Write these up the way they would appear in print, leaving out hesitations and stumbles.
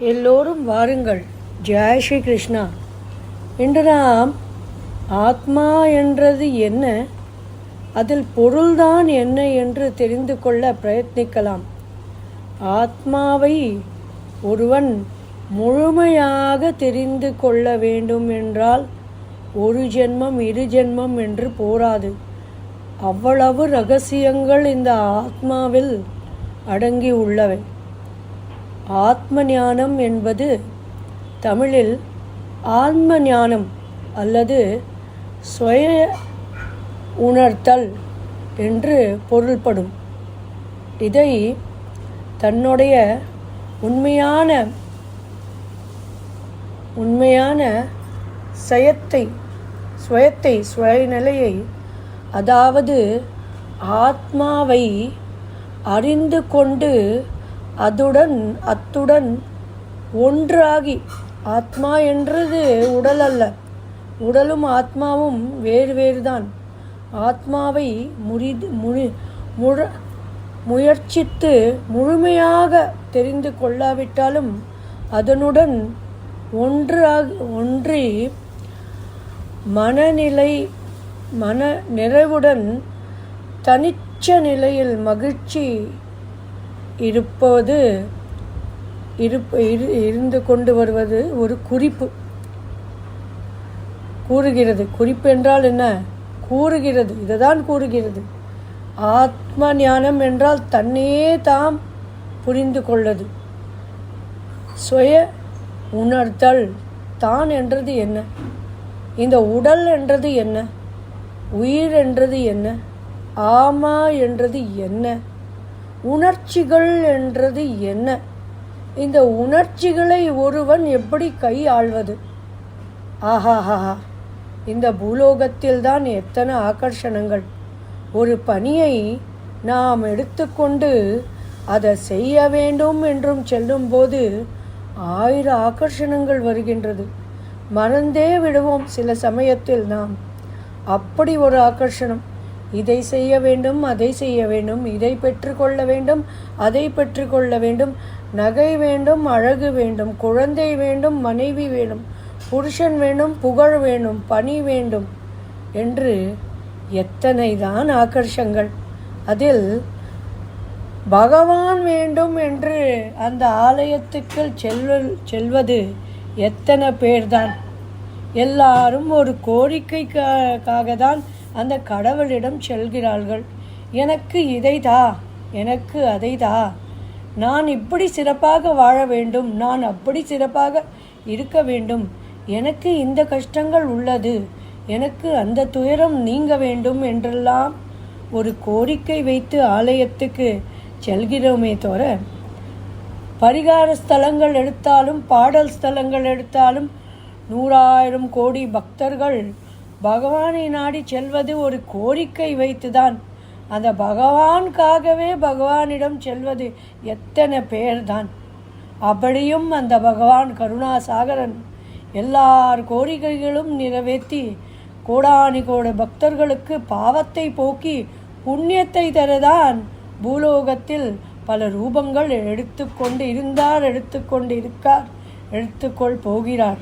எல்லோரும் வாருங்கள். ஜெய் ஸ்ரீ கிருஷ்ணா. இன்று நாம் ஆத்மா என்றது என்ன, அதில் பொருள்தான் என்ன என்று தெரிந்து கொள்ள பிரயத்னிக்கலாம். ஆத்மாவை ஒருவன் முழுமையாக தெரிந்து கொள்ள வேண்டும் என்றால் ஒரு ஜென்மம் இரு ஜென்மம் என்று போராது. அவ்வளவு ரகசியங்கள் இந்த ஆத்மாவில் அடங்கி உள்ளவை. ஆத்ம ஞானம் என்பது தமிழில் ஆத்ம ஞானம் அல்லது சுய உணர்த்தல் என்று பொருள்படும். இதை தன்னுடைய உண்மையான சுயநிலையை, அதாவது ஆத்மாவை அறிந்து கொண்டு அத்துடன் ஒன்றாகி, ஆத்மா என்றது உடல் அல்ல, உடலும் ஆத்மாவும் வேறுதான். ஆத்மாவை முயற்சித்து முழுமையாக தெரிந்து கொள்ளாவிட்டாலும் அதனுடன் ஒன்றி மன நிறைவுடன் தனிச்ச நிலையில் மகிழ்ச்சி இருந்து கொண்டு வருவது ஒரு குறிப்பு கூறுகிறது. குறிப்பு என்றால் என்ன? கூறுகிறது, இதுதான் கூறுகிறது. ஆத்ம ஞானம் என்றால் தன்னையே தாம் புரிந்து கொள்ளது. சுய உணர்தல். தான் என்றது என்ன? இந்த உடல் என்றது என்ன? உயிர் என்றது என்ன? ஆமா என்றது என்ன? உணர்ச்சிகள் என்றது என்ன? இந்த உணர்ச்சிகளை ஒருவன் எப்படி கையாள்வது? ஆஹாஹா, இந்த பூலோகத்தில்தான் எத்தனை ஆகர்ஷணங்கள்! ஒரு பணியை நாம் எடுத்துக்கொண்டு அதை செய்ய வேண்டும் என்றும் செல்லும்போது 1000 ஆகர்ஷணங்கள் வருகின்றது. மறந்தே விடுவோம் சில சமயத்தில் நாம். அப்படி ஒரு ஆகர்ஷணம். இதை செய்ய வேண்டும், அதை செய்ய வேண்டும், இதை பெற்றுக்கொள்ள வேண்டும், அதை பெற்றுக்கொள்ள வேண்டும், நகை வேண்டும், அழகு வேண்டும், குழந்தை வேண்டும், மனைவி வேண்டும், புருஷன் வேண்டும், புகழ் வேண்டும், பணி வேண்டும் என்று எத்தனை தான் ஆகர்ஷங்கள். அதில் பகவான் வேண்டும் என்று அந்த ஆலயத்துக்கு செல்வது எத்தனை பேர்தான். எல்லாரும் ஒரு கோரிக்கைக்காக தான் அந்த கடவுளிடம் செல்கிறார்கள். எனக்கு இதை தா, எனக்கு அதை தா, நான் இப்படி சிறப்பாக வாழ வேண்டும், நான் அப்படி சிறப்பாக இருக்க வேண்டும், எனக்கு இந்த கஷ்டங்கள் உள்ளது, எனக்கு அந்த துயரம் நீங்க வேண்டும் என்றெல்லாம் ஒரு கோரிக்கை வைத்து ஆலயத்துக்கு செல்கிறோமே தவிர, பரிகார ஸ்தலங்கள் எடுத்தாலும் பாடல் ஸ்தலங்கள் எடுத்தாலும் 100,000 கோடி பக்தர்கள் பகவானை நாடி செல்வது ஒரு கோரிக்கை வைத்துதான். அந்த பகவானுக்காகவே பகவானிடம் செல்வது எத்தனை பேர்தான். அப்படியும் அந்த பகவான் கருணாசாகரன் எல்லார் கோரிக்கைகளும் நிறைவேற்றி கோடானி கோடி பக்தர்களுக்கு பாவத்தை போக்கி புண்ணியத்தை தரதான் பூலோகத்தில் பல ரூபங்கள் எடுத்துக்கொண்டு இருந்தார், எடுத்துக்கொண்டு இருக்கார், போகிறார்.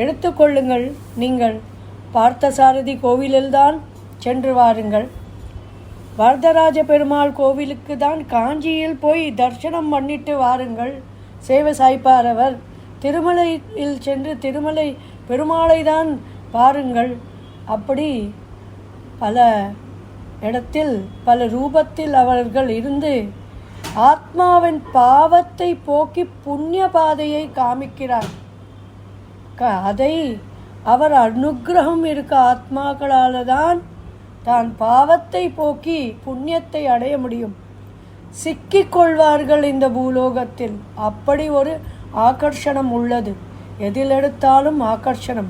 எடுத்துக்கொள்ளுங்கள். நீங்கள் பார்த்தசாரதி கோவிலில்தான் சென்று வாருங்கள். வரதராஜ பெருமாள் கோவிலுக்கு தான் காஞ்சியில் போய் தரிசனம் பண்ணிட்டு வாருங்கள். சேவை சாய்ப்பார் அவர். திருமலையில் சென்று திருமலை பெருமாளை தான் பாருங்கள். அப்படி பல இடத்தில் பல ரூபத்தில் அவர்கள் இருந்து ஆத்மாவின் பாவத்தை போக்கி புண்ணிய பாதையை காமிக்கிறார். அதை அவர் அனுக்கிரகம் இருக்க ஆத்மாக்களால் தான் பாவத்தை போக்கி புண்ணியத்தை அடைய முடியும். சிக்கிக்கொள்வார்கள் இந்த பூலோகத்தில். அப்படி ஒரு ஆகர்ஷணம் உள்ளது. எதில் எடுத்தாலும் ஆகர்ஷணம்.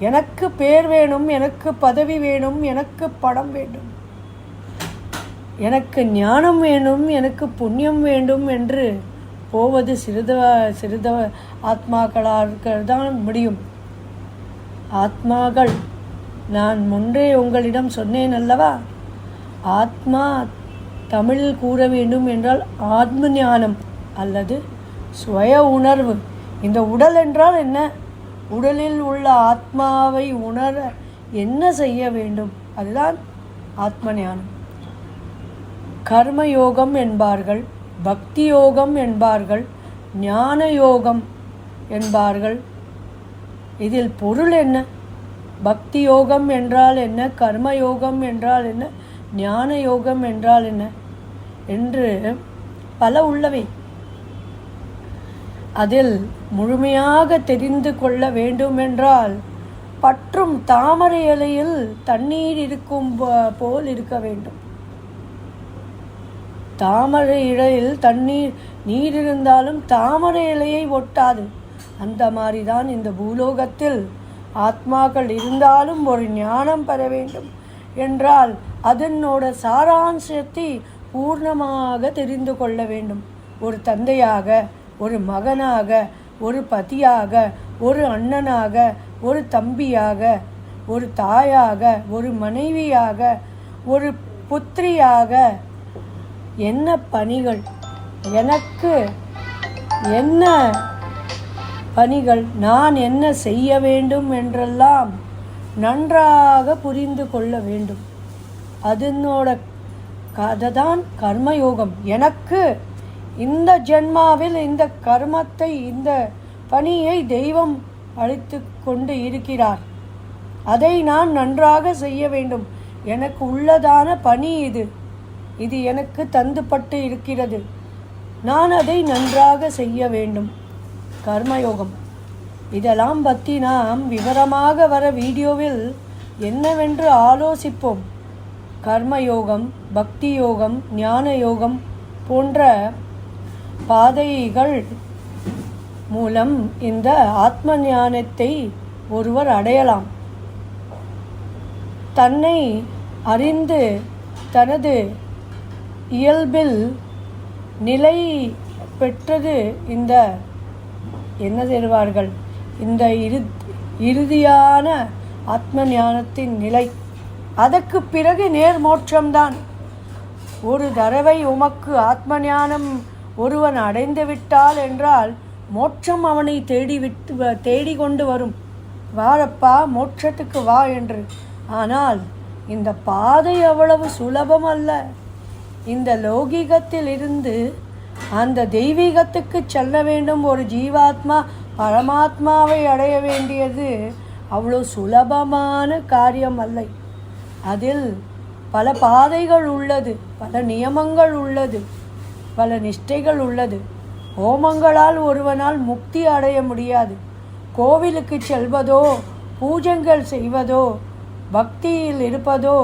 எனக்கு பேர் வேணும், எனக்கு பதவி வேணும், எனக்கு பணம் வேண்டும், எனக்கு ஞானம் வேணும், எனக்கு புண்ணியம் வேண்டும் என்று போவது சிறித ஆத்மாக்களாக தான் முடியும். ஆத்மாக்கள், நான் முன்றே உங்களிடம் சொன்னேன் அல்லவா, ஆத்மா தமிழில் கூற வேண்டும் என்றால் ஆத்ம ஞானம் அல்லது சுய உணர்வு இந்த உடல் என்றால் என்ன? உடலில் உள்ள ஆத்மாவை உணர என்ன செய்ய வேண்டும்? அதுதான் ஆத்ம ஞானம். கர்மயோகம் என்பார்கள், பக்தி யோகம் என்பார்கள், ஞான யோகம் என்பார்கள். இதில் பொருள் என்ன? பக்தி யோகம் என்றால் என்ன? கர்மயோகம் என்றால் என்ன? ஞான யோகம் என்றால் என்ன என்று பல உள்ளவை. அதில் முழுமையாக தெரிந்து கொள்ள வேண்டுமென்றால் பற்றும் தாமரை இலையில் தண்ணீர் இருக்கும் போல் இருக்க வேண்டும். தாமரை இலையில் நீர் இருந்தாலும் தாமரை இலையை ஒட்டாது. அந்த மாதிரிதான் இந்த பூலோகத்தில் ஆத்மாக்கள் இருந்தாலும் ஒரு ஞானம் பெற வேண்டும் என்றால் அதனோட சாராம்சத்தை பூர்ணமாக தெரிந்து கொள்ள வேண்டும். ஒரு தந்தையாக, ஒரு மகனாக, ஒரு பதியாக, ஒரு அண்ணனாக, ஒரு தம்பியாக, ஒரு தாயாக, ஒரு மனைவியாக, ஒரு புத்திரியாக என்ன பணிகள், எனக்கு என்ன பணிகள், நான் என்ன செய்ய வேண்டும் என்றெல்லாம் நன்றாக புரிந்து கொள்ள வேண்டும். அதனோட கதை தான் கர்மயோகம். எனக்கு இந்த ஜென்மாவில் இந்த கர்மத்தை, இந்த பணியை தெய்வம் அளித்து கொண்டு இருக்கிறார். அதை நான் நன்றாக செய்ய வேண்டும். எனக்கு உள்ளதான பணி இது எனக்கு தந்துப்பட்டு இருக்கிறது. நான் அதை நன்றாக செய்ய வேண்டும். கர்மயோகம் இதெல்லாம் பற்றி நாம் விவரமாக வர வீடியோவில் என்னவென்று ஆலோசிப்போம். கர்மயோகம், பக்தி யோகம், ஞான யோகம் போன்ற பாதைகள் மூலம் இந்த ஆத்ம ஞானத்தை ஒருவர் அடையலாம். தன்னை அறிந்து தனது இயல்பில் நிலை பெற்றது இந்த என்ன செய்வார்கள், இந்த இறுதியான ஆத்ம ஞானத்தின் நிலை. அதற்கு பிறகு நேர்மோட்சம்தான். ஒரு தடவை உமக்கு ஆத்ம ஞானம் ஒருவன் அடைந்து விட்டால் என்றால் மோட்சம் அவனை தேடி கொண்டு வரும். வாரப்பா மோட்சத்துக்கு வா என்று. ஆனால் இந்த பாதை அவ்வளவு சுலபம் அல்ல. இந்த லௌகிகத்தில் இருந்து அந்த தெய்வீகத்துக்கு செல்ல வேண்டும். ஒரு ஜீவாத்மா பரமாத்மாவை அடைய வேண்டியது அவ்வளோ சுலபமான காரியம் அல்ல. அதில் பல பாதைகள் உள்ளது, பல நியமங்கள் உள்ளது, பல நிஷ்டைகள் உள்ளது. ஹோமங்களால் ஒருவனால் முக்தி அடைய முடியாது. கோவிலுக்கு செல்வதோ, பூஜைகள் செய்வதோ, பக்தியில் இருப்பதோ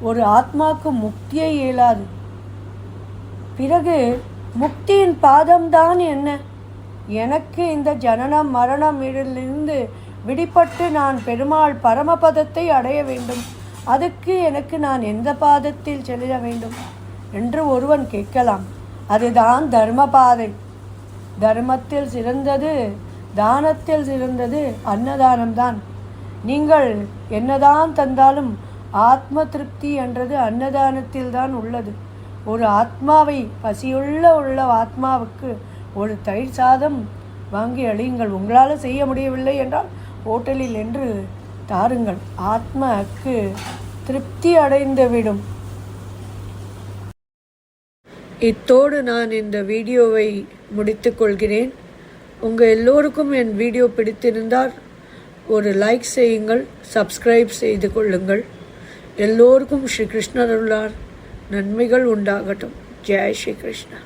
ஒரு ஆத்மாவுக்கு முக்தியை இயலாது. பிறகு முக்தியின் பாதம்தான் என்ன? எனக்கு இந்த ஜனனம் மரணம் இதிலிருந்து விடுபட்டு நான் பெருமாள் பரமபதத்தை அடைய வேண்டும். அதுக்கு எனக்கு நான் எந்த பாதத்தில் செல்ல வேண்டும் என்று ஒருவன் கேட்கலாம். அதுதான் தர்ம பாதை. தர்மத்தில் சிறந்தது, தானத்தில் சிறந்தது அன்னதானம்தான். நீங்கள் என்னதான் தந்தாலும் ஆத்ம திருப்தி என்றது அன்னதானத்தில் தான் உள்ளது. ஒரு ஆத்மாவை, பசியுள்ள ஆத்மாவுக்கு ஒரு தயிர் சாதம் வாங்கி அழியுங்கள். உங்களால் செய்ய முடியவில்லை என்றால் ஹோட்டலில் என்று தாருங்கள். ஆத்மாவுக்கு திருப்தி அடைந்துவிடும். இத்தோடு நான் இந்த வீடியோவை முடித்து கொள்கிறேன். உங்கள் எல்லோருக்கும் என் வீடியோ பிடித்திருந்தால் ஒரு லைக் செய்யுங்கள், சப்ஸ்கிரைப் செய்து கொள்ளுங்கள். எல்லோருக்கும் ஸ்ரீ கிருஷ்ணர் அருளால் நன்மைகள் உண்டாகட்டும். ஜெய் ஸ்ரீ கிருஷ்ணா.